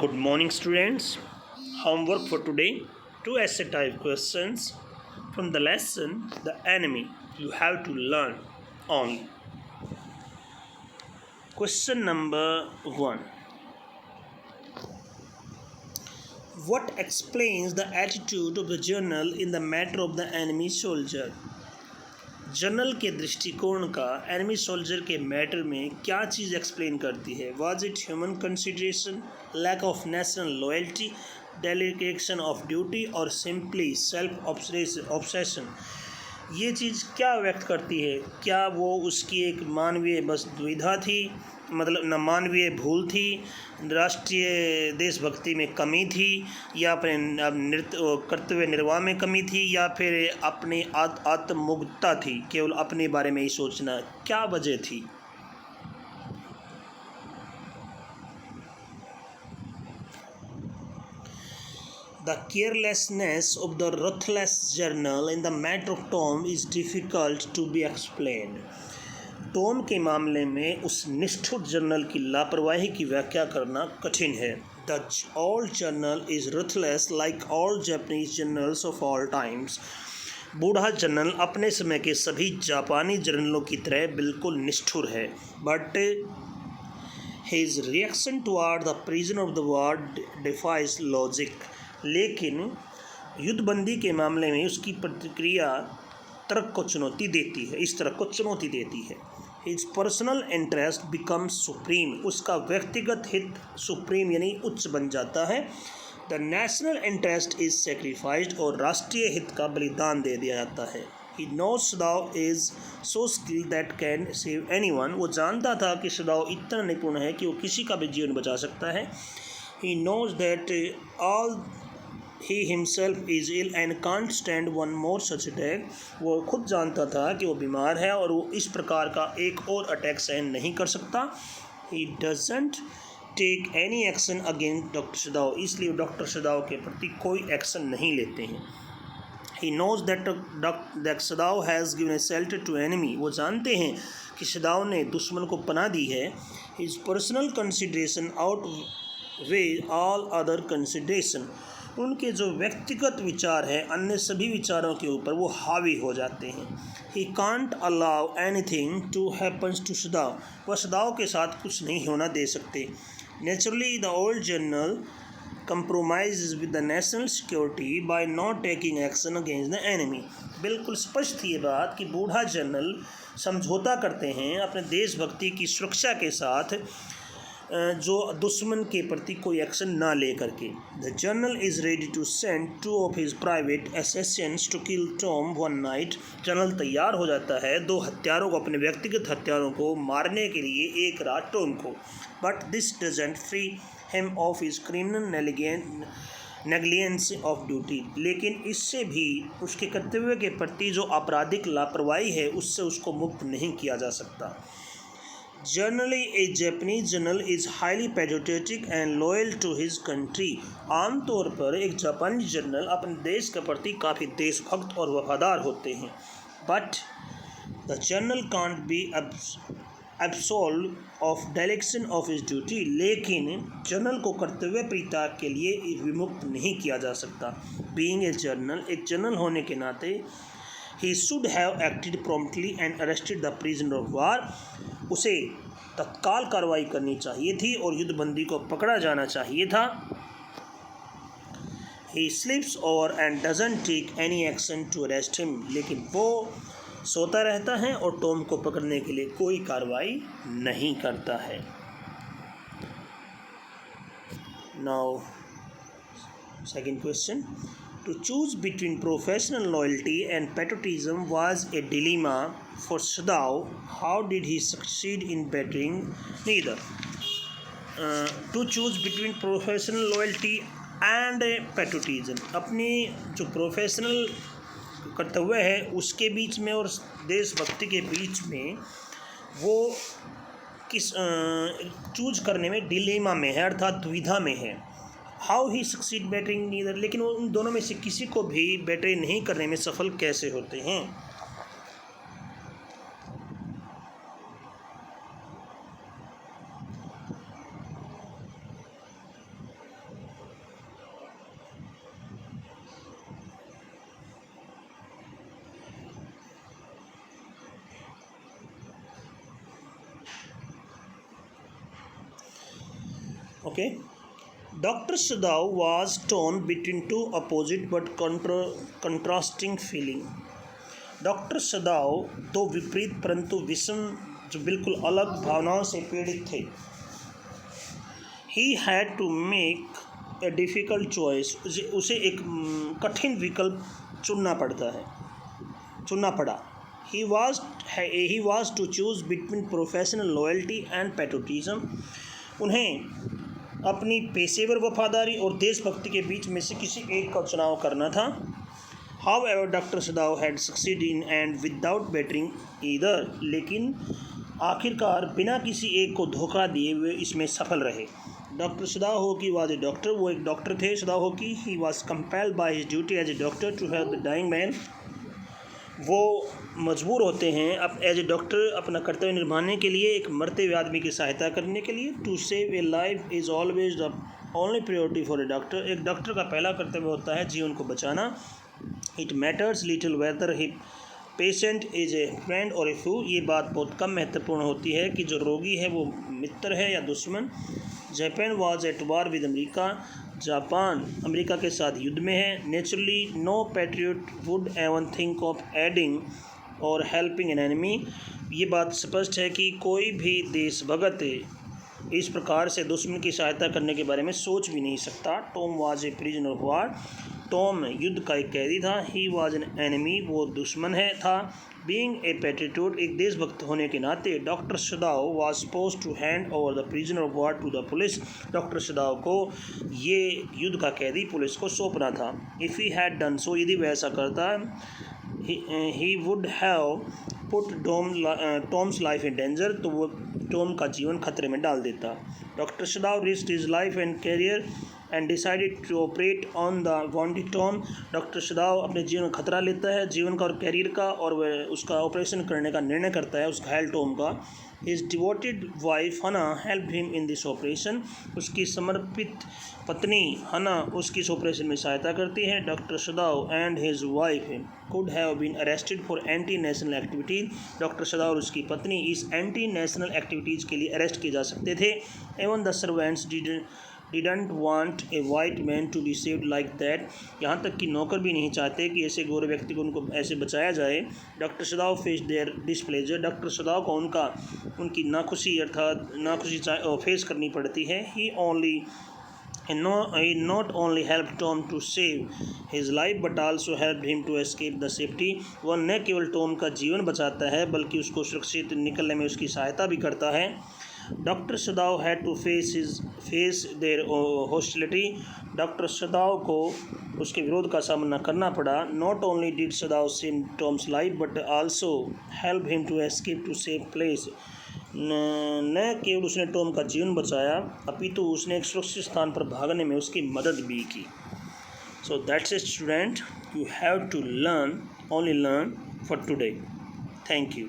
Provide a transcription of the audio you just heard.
Good morning, students. Homework for today: two essay type questions from the lesson The Enemy. You have to learn only. Question number 1. What explains the attitude of the journal in the matter of the enemy soldier? Journal के दृष्टिकोण का enemy soldier के matter में क्या चीज़ explain करती है? Was it human consideration, lack of national loyalty, delegation of duty और simply self obsession? ये चीज़ क्या व्यक्त करती है? क्या वो उसकी एक मानवीय बस दुविधा थी, मतलब न मानवीय भूल थी, राष्ट्रीय देशभक्ति में कमी थी, या अपने कर्तव्य निर्वाह में कमी थी, या फिर अपनी आत्ममुग्धता थी, केवल अपने बारे में ही सोचना? क्या वजह थी? The carelessness of the ruthless journal in the matter of Tom is difficult to be explained. Tom के मामले में उस निष्ठुर जर्नल की लापरवाही की व्याख्या करना कठिन है. The old journal is ruthless like all Japanese journals of all times. बूढ़ा जर्नल अपने समय के सभी जापानी जर्नलों की तरह बिल्कुल निष्ठुर है. But his reaction toward the prisoner of the war defies logic. लेकिन युद्धबंदी के मामले में उसकी प्रतिक्रिया तर्क को चुनौती देती है, इस तरह को चुनौती देती है. His personal interest becomes supreme. उसका व्यक्तिगत हित सुप्रीम यानी उच्च बन जाता है. The national interest is sacrificed. और राष्ट्रीय हित का बलिदान दे दिया जाता है. He knows Sadao is so skilled that can save anyone. वो जानता था कि सदाओ इतना निपुण है कि वो किसी का भी जीवन बचा सकता है. He knows that all he himself is ill and can't stand one more such attack. वो खुद जानता था कि वो बीमार है और वो इस प्रकार का एक और अटैक सहन नहीं कर सकता. He doesn't take any action against doctor सदाओ. इसलिए डॉक्टर सदाओ के प्रति कोई एक्शन नहीं लेते हैं. He knows that Sadao has given shelter to enemy. वो जानते हैं कि सदाओ ने दुश्मन को पनाह दी है. His personal consideration outweigh all other consideration. उनके जो व्यक्तिगत विचार हैं अन्य सभी विचारों के ऊपर वो हावी हो जाते हैं. He can't allow anything to happen to सदाओ. वह सदाओ के साथ कुछ नहीं होना दे सकते. Naturally, the old journal compromises with the national security by not taking action against the enemy. बिल्कुल स्पष्ट थी ये बात कि बूढ़ा जनरल समझौता करते हैं अपने देशभक्ति की सुरक्षा के साथ, जो दुश्मन के प्रति कोई एक्शन ना ले करके. The journal is ready to send two of his private assassins to kill Tom one night. General तैयार हो जाता है दो हत्यारों को, अपने व्यक्तिगत हत्यारों को मारने के लिए एक रात टॉम को. But this doesn't free him of his criminal negligence of duty. लेकिन इससे भी उसके कर्तव्य के प्रति जो आपराधिक लापरवाही है उससे उसको मुक्त नहीं किया जा सकता. Generally, a Japanese general is highly patriotic and loyal to his country. आमतौर पर एक जापानी जनरल अपने देश के प्रति काफ़ी देशभक्त और वफादार होते हैं. But the general can't be absolved of dereliction of his duty. लेकिन जनरल को कर्तव्य परित्याग के लिए विमुक्त नहीं किया जा सकता. Being a general, एक जनरल होने के नाते he should have acted promptly and arrested the prisoner of war. उसे तत्काल कार्रवाई करनी चाहिए थी और युद्धबंदी को पकड़ा जाना चाहिए था. He sleeps over and doesn't take any action to arrest him. लेकिन वो सोता रहता है और टॉम को पकड़ने के लिए कोई कार्रवाई नहीं करता है. Now, second question. To choose between professional loyalty and patriotism was a dilemma for Sadao. How did he succeed in bettering neither? To choose between professional loyalty and patriotism. अपनी जो प्रोफेशनल कर्तव्य है उसके बीच में और देशभक्ति के बीच में वो किस चूज करने में डिलेमा में है, अर्थात दुविधा में है. How he succeed bettering neither. लेकिन वो उन दोनों में से किसी को भी बेटरिंग नहीं करने में सफल कैसे होते हैं? Okay. Dr. Sadao was torn between two opposite but contrasting feeling. Doctor सदाव दो विपरीत परंतु विषम जो बिल्कुल अलग भावनाओं से पीड़ित थे. He had to make a difficult choice. उसे एक कठिन विकल्प चुनना पड़ा. He was to choose between professional loyalty and patriotism. उन्हें अपनी पेशेवर वफादारी और देशभक्ति के बीच में से किसी एक का चुनाव करना था. However, Dr. Sadao had succeeded in and without bettering either. लेकिन आखिरकार बिना किसी एक को धोखा दिए हुए इसमें सफल रहे. Doctor Sadao Hoki was a doctor. वो एक डॉक्टर थे. Sadao Hoki he was compelled by his duty as a doctor to help the dying man. वो मजबूर होते हैं अब एज ए डॉक्टर अपना कर्तव्य निभाने के लिए, एक मरते हुए आदमी की सहायता करने के लिए. To save a life is always the only priority for a doctor. एक डॉक्टर का पहला कर्तव्य होता है जीवन को बचाना. It matters little whether he patient is a friend और ए फू. ये बात बहुत कम महत्वपूर्ण होती है कि जो रोगी है वो मित्र है या दुश्मन. Japan was at war with America. Japan America के साथ युद्ध में है. Naturally no patriot would even think of aiding और हेल्पिंग एन एनिमी. ये बात स्पष्ट है कि कोई भी देशभक्त इस प्रकार से दुश्मन की सहायता करने के बारे में सोच भी नहीं सकता. Tom was a prisoner of war. Tom युद्ध का एक कैदी था. He was an enemy. वो दुश्मन था. बीइंग ए पैट्रियट एक देशभक्त होने के नाते doctor Sadao was supposed to hand over the prisoner of war to the police. Doctor Sadao को ये युद्ध का कैदी पुलिस को सौंपना था. If he had done so, यदि वह ऐसा करता he would have put Tom's life in danger. तो वो टॉम का जीवन खतरे में डाल देता. Doctor Sadao risked his life and career and decided to operate on the wanted Tom. Doctor सदाओ अपने जीवन का खतरा लेता है, जीवन का और कैरियर का, और वह उसका ऑपरेशन करने का निर्णय करता है उस घायल टॉम का. हिज डिवोटेड वाइफ हना help him in this operation. उसकी समर्पित पत्नी हना उसकी इस ऑपरेशन में सहायता करती है. Doctor Sadao and his wife could have been arrested for anti national activities. Doctor Sadao और उसकी पत्नी इस एंटी नेशनल एक्टिविटीज़ के लिए अरेस्ट किए जा सकते थे. Even the servants didn't want a white man to be saved like that. यहाँ तक कि नौकर भी नहीं चाहते कि ऐसे गोरे व्यक्ति को उनको ऐसे बचाया जाए. Doctor Sadao face their displeasure. Doctor Sadao को उनकी नाखुशी अर्थात नाखुशी फेस करनी पड़ती है. he not only helped Tom to save his life but also helped him to escape the safety. वह न केवल टॉम का जीवन बचाता है बल्कि उसको सुरक्षित निकलने में उसकी सहायता भी करता है. Doctor Sadao had to face their hostility. Doctor Sadao को उसके विरोध का सामना करना पड़ा. Not only did Sadao save Tom's life but also help him to escape to safe place. न केवल उसने टॉम का जीवन बचाया अपितु उसने एक सुरक्षित स्थान पर भागने में उसकी मदद भी की. So that's it student. You have to learn for today. Thank you.